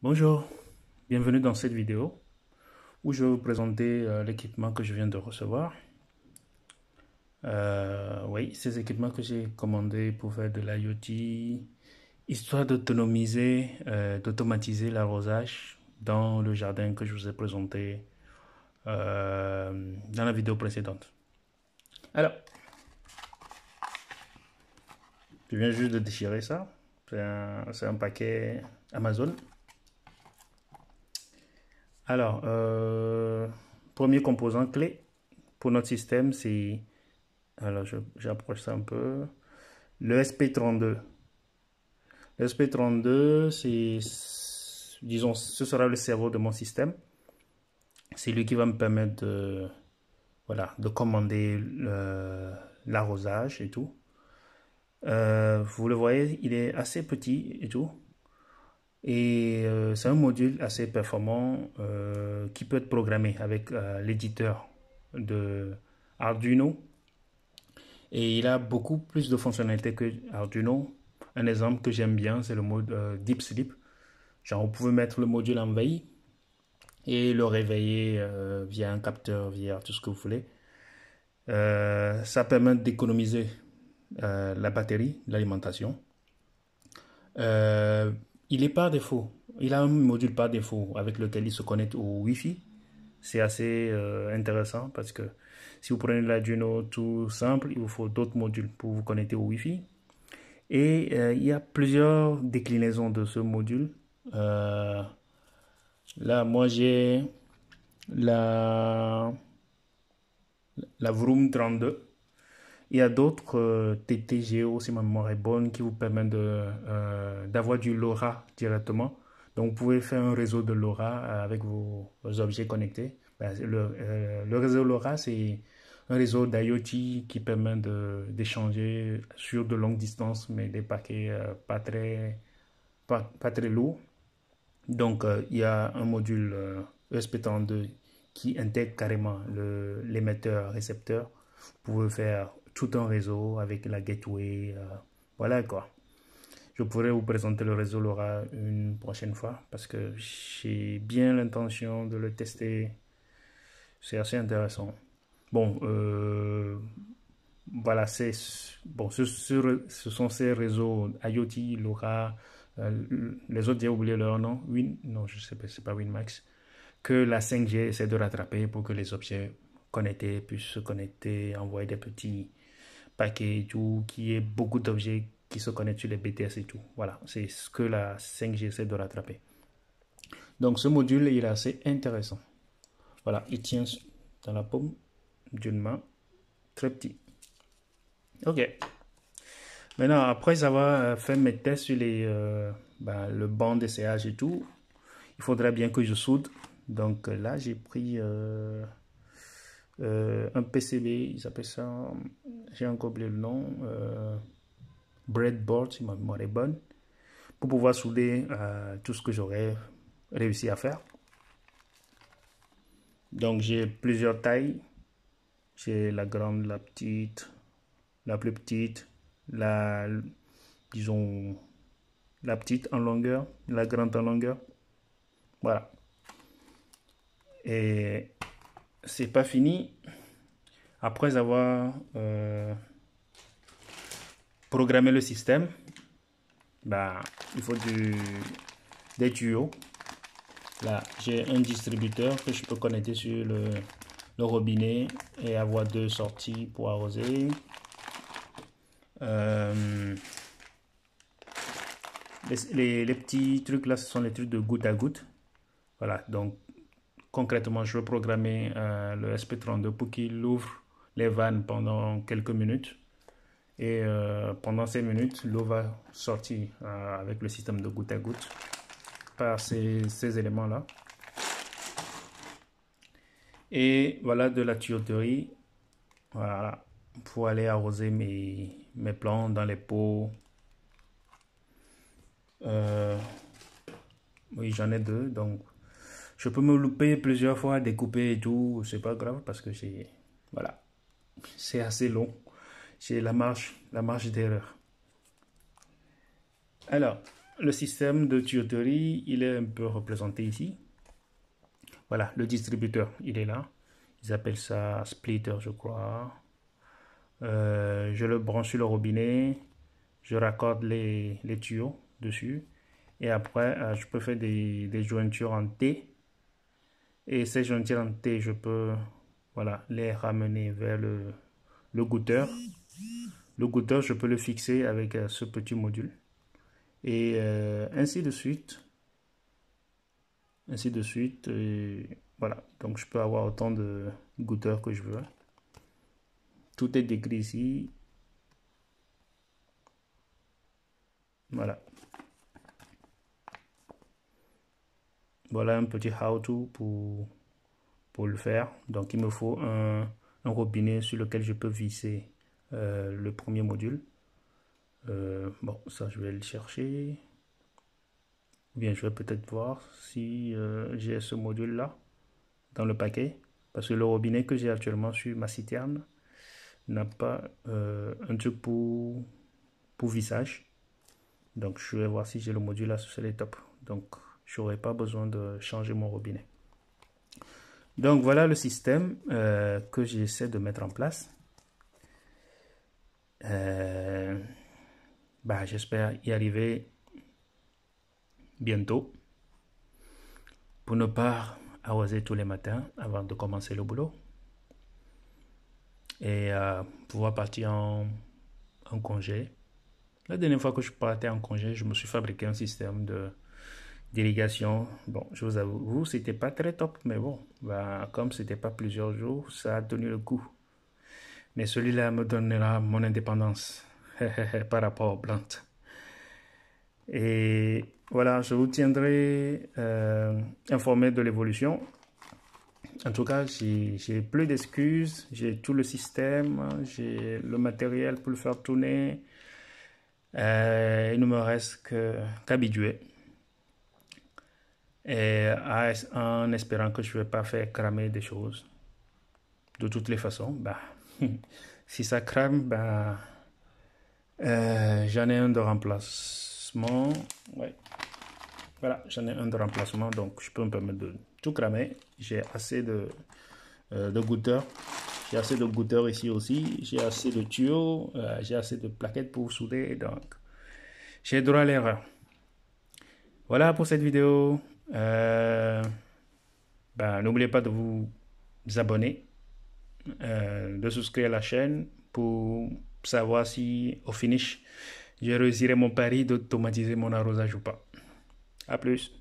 Bonjour, bienvenue dans cette vidéo où je vais vous présenter l'équipement que je viens de recevoir. Oui, ces équipements que j'ai commandés pour faire de l'IoT, histoire d'autonomiser, d'automatiser l'arrosage dans le jardin que je vous ai présenté dans la vidéo précédente. Alors, je viens juste de déchirer ça. C'est un paquet Amazon. Alors, premier composant clé pour notre système, c'est, alors j'approche ça un peu, le SP32. Le SP32, c'est, disons, ce sera le cerveau de mon système. C'est lui qui va me permettre de, voilà, de commander l'arrosage et tout. Vous le voyez, il est assez petit et tout. Et c'est un module assez performant qui peut être programmé avec l'éditeur de Arduino. Et il a beaucoup plus de fonctionnalités que Arduino. Un exemple que j'aime bien, c'est le mode Deep Sleep. Genre, vous pouvez mettre le module en veille et le réveiller via un capteur, via tout ce que vous voulez. Ça permet d'économiser la batterie, l'alimentation. Il est par défaut. Il a un module par défaut avec lequel il se connecte au Wi-Fi. C'est assez intéressant parce que si vous prenez l'Arduino tout simple, il vous faut d'autres modules pour vous connecter au Wi-Fi. Et il y a plusieurs déclinaisons de ce module. Là, moi, j'ai la, la Vroom 32. Il y a d'autres TTGO, si ma mémoire est bonne, qui vous permettent d'avoir du LoRa directement. Donc, vous pouvez faire un réseau de LoRa avec vos objets connectés. Ben, le réseau LoRa, c'est un réseau d'IoT qui permet d'échanger sur de longues distances, mais des paquets pas très lourds. Donc, il y a un module ESP32 qui intègre carrément l'émetteur-récepteur. Vous pouvez faire tout un réseau avec la gateway. Voilà quoi. Je pourrais vous présenter le réseau LoRa une prochaine fois parce que j'ai bien l'intention de le tester. C'est assez intéressant. Bon, voilà, bon, ce sont ces réseaux IoT, LoRa, les autres, j'ai oublié leur nom. Non, je sais pas, c'est pas WinMax. Que la 5G essaie de rattraper pour que les objets connectés puissent se connecter, envoyer des petits paquets et tout, qu'il y ait beaucoup d'objets qui se connectent sur les BTS et tout. Voilà, c'est ce que la 5G essaie de rattraper. Donc ce module, il est assez intéressant. Voilà, il tient dans la paume d'une main, très petit. Ok. Maintenant, après avoir fait mes tests sur le banc d'essayage et tout, il faudrait bien que je soude. Donc là, j'ai pris un PCB, ils appellent ça, j'ai encore oublié le nom, breadboard, si ma mémoire est bonne, pour pouvoir souder tout ce que j'aurais réussi à faire. Donc j'ai plusieurs tailles. J'ai la grande, la petite, la plus petite, disons, la petite en longueur, la grande en longueur. Voilà. Et c'est pas fini. Après avoir programmé le système, bah, il faut des tuyaux. Là, j'ai un distributeur que je peux connecter sur le robinet et avoir deux sorties pour arroser. Les petits trucs là, ce sont les trucs de goutte à goutte. Voilà, donc concrètement, je vais programmer le SP32 pour qu'il ouvre les vannes pendant quelques minutes. Et pendant ces minutes, l'eau va sortir avec le système de goutte à goutte par ces éléments-là. Et voilà de la tuyauterie, voilà, pour aller arroser mes plantes dans les pots. Oui, j'en ai deux, donc je peux me louper plusieurs fois, découper et tout, c'est pas grave parce que voilà, c'est assez long. J'ai la marge d'erreur. Alors, le système de tuyauterie, il est un peu représenté ici. Voilà, le distributeur, il est là. Ils appellent ça splitter, je crois. Je le branche sur le robinet. Je raccorde les tuyaux dessus. Et après, je peux faire des jointures en T. Et ces jointures en T, je peux voilà, les ramener vers le goûteur. Le goûteur, je peux le fixer avec ce petit module. Et ainsi de suite. Ainsi de suite. Et voilà, donc je peux avoir autant de goûteurs que je veux. Tout est décrit ici. Voilà. Voilà un petit how-to pour le faire. Donc il me faut un robinet sur lequel je peux visser le premier module. Bon, ça je vais le chercher. Ou bien je vais peut-être voir si j'ai ce module là dans le paquet. Parce que le robinet que j'ai actuellement sur ma citerne n'a pas un truc pour vissage. Donc je vais voir si j'ai le module là sur les top. Donc je n'aurai pas besoin de changer mon robinet. Donc voilà le système que j'essaie de mettre en place. J'espère y arriver bientôt pour ne pas arroser tous les matins avant de commencer le boulot et pouvoir partir en congé. La dernière fois que je partais en congé, je me suis fabriqué un système d'irrigation. Bon, je vous avoue, c'était pas très top, mais bon, comme c'était pas plusieurs jours, ça a tenu le coup. Mais celui-là me donnera mon indépendance par rapport aux plantes. Et voilà, je vous tiendrai informé de l'évolution. En tout cas, j'ai plus d'excuses, j'ai tout le système, j'ai le matériel pour le faire tourner. Il ne me reste qu'à bidouer. Et en espérant que je ne vais pas faire cramer des choses. De toutes les façons, si ça crame, j'en ai un de remplacement. Ouais. Voilà, j'en ai un de remplacement, donc je peux me permettre de tout cramer. J'ai assez de goûteurs. J'ai assez de goûteurs ici aussi. J'ai assez de tuyaux. J'ai assez de plaquettes pour souder. Donc, j'ai droit à l'erreur. Voilà pour cette vidéo. N'oubliez pas de vous abonner, de souscrire à la chaîne pour savoir si au finish, je réussirai mon pari d'automatiser mon arrosage ou pas. À plus.